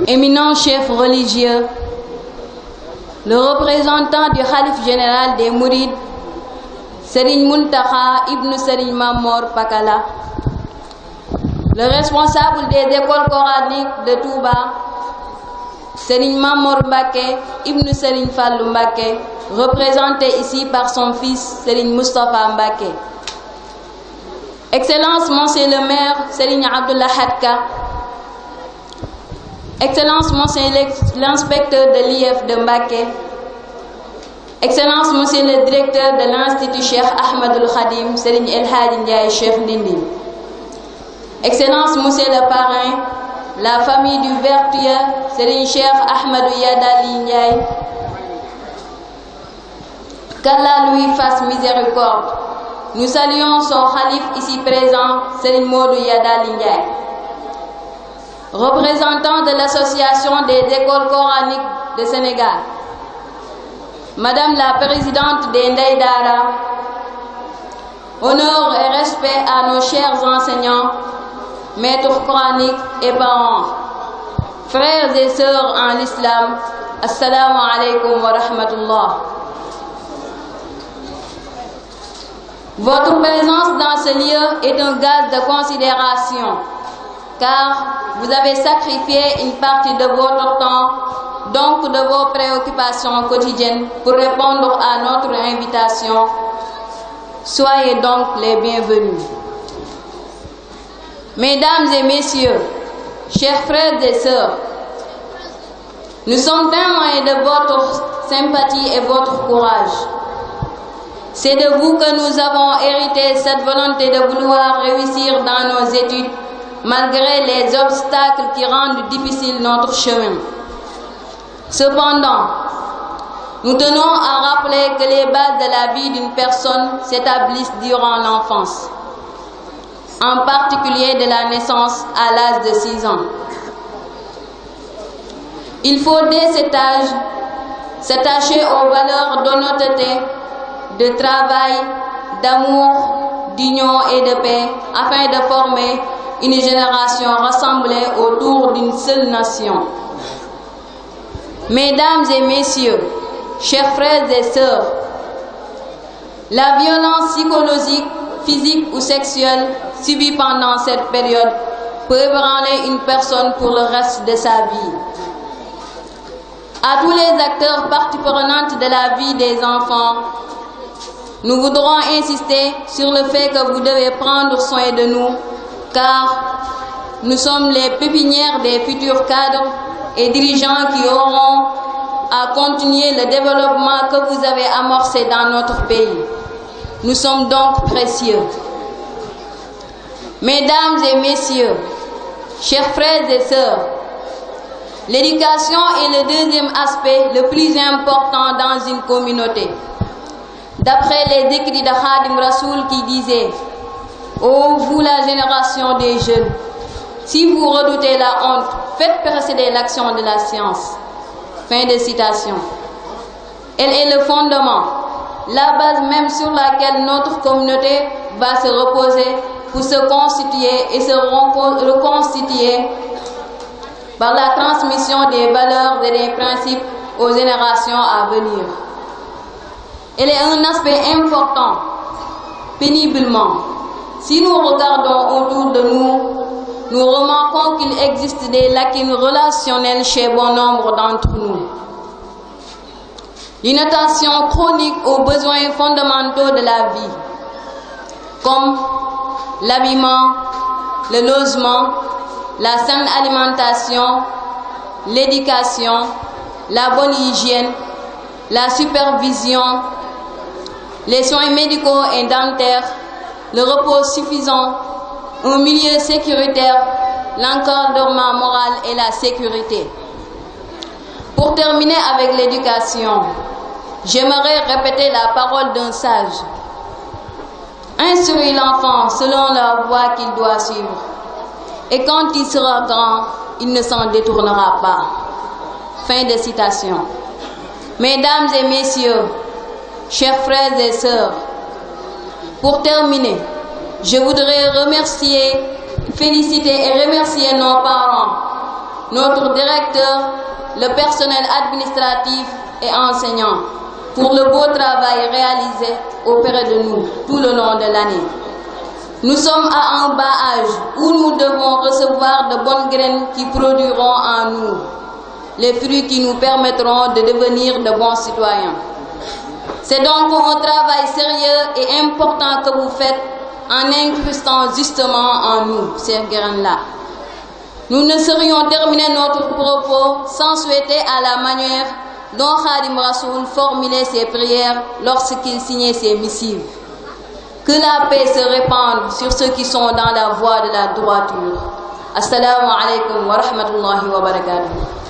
éminent chef religieux, le représentant du Khalif général des Mourides, Serigne Mountakha Ibn Serigne Mamor Pakala, le responsable des écoles coraniques de Touba, Serigne Mamor Mbacké Ibn Serigne Fallou Mbacké, représenté ici par son fils Serigne Moustapha Mbacké. Excellence, Monsieur le maire Serigne Abdoulaye Hadka, Excellence, Monsieur l'inspecteur de l'IF de Mbacké, Excellence, Monsieur le directeur de l'Institut Cheikh Ahmadoul Khadim, Serigne El Hadji Ndiaye Cheikh Ndindi, Excellence, Monsieur le parrain, la famille du vertueux Serigne Cheikh Ahmadou Yadali Ndiaye, qu'Allah lui fasse miséricorde. Nous saluons son Khalif ici présent, Serigne Modou Yadali Ndiaye. Représentant de l'Association des écoles coraniques de Sénégal, Madame la présidente des Ndeye Dara, honneur et respect à nos chers enseignants, maîtres coraniques et parents, frères et sœurs en l'islam, assalamu alaikum wa rahmatullah. Votre présence dans ce lieu est un gage de considération, car vous avez sacrifié une partie de votre temps, donc de vos préoccupations quotidiennes, pour répondre à notre invitation. Soyez donc les bienvenus. Mesdames et messieurs, chers frères et sœurs, nous sommes témoins de votre sympathie et votre courage. C'est de vous que nous avons hérité cette volonté de vouloir réussir dans nos études, malgré les obstacles qui rendent difficile notre chemin. Cependant, nous tenons à rappeler que les bases de la vie d'une personne s'établissent durant l'enfance, en particulier de la naissance à l'âge de 6 ans. Il faut dès cet âge s'attacher aux valeurs d'honnêteté, de travail, d'amour, d'union et de paix, afin de former une génération rassemblée autour d'une seule nation. Mesdames et messieurs, chers frères et sœurs, la violence psychologique, physique ou sexuelle subie pendant cette période peut ébranler une personne pour le reste de sa vie. À tous les acteurs partie prenante de la vie des enfants, nous voudrons insister sur le fait que vous devez prendre soin de nous, car nous sommes les pépinières des futurs cadres et dirigeants qui auront à continuer le développement que vous avez amorcé dans notre pays. Nous sommes donc précieux. Mesdames et messieurs, chers frères et sœurs, l'éducation est le deuxième aspect le plus important dans une communauté. D'après les écrits de Khadim Rasoul qui disait « Ô vous la génération des jeunes, si vous redoutez la honte, faites précéder l'action de la science. » Fin de citation. Elle est le fondement, la base même sur laquelle notre communauté va se reposer pour se constituer et se reconstituer par la transmission des valeurs et des principes aux générations à venir. Elle est un aspect important, péniblement. Si nous regardons autour de nous, nous remarquons qu'il existe des lacunes relationnelles chez bon nombre d'entre nous. L'inattention chronique aux besoins fondamentaux de la vie, comme l'habillement, le logement, la saine alimentation, l'éducation, la bonne hygiène, la supervision, les soins médicaux et dentaires, le repos suffisant, un milieu sécuritaire, l'encadrement moral et la sécurité. Pour terminer avec l'éducation, j'aimerais répéter la parole d'un sage. Instruis l'enfant selon la voie qu'il doit suivre, et quand il sera grand, il ne s'en détournera pas. Fin de citation. Mesdames et messieurs, chers frères et sœurs, pour terminer, je voudrais remercier, féliciter et remercier nos parents, notre directeur, le personnel administratif et enseignant pour le beau travail réalisé auprès de nous tout le long de l'année. Nous sommes à un bas âge où nous devons recevoir de bonnes graines qui produiront en nous les fruits qui nous permettront de devenir de bons citoyens. C'est donc un travail sérieux et important que vous faites en incrustant justement en nous ces graines-là. Nous ne saurions terminer notre propos sans souhaiter à la manière dont Khadim Rassoul formulait ses prières lorsqu'il signait ses missives. Que la paix se répande sur ceux qui sont dans la voie de la droiture. Assalamu alaikum wa rahmatullahi wa barakatuh.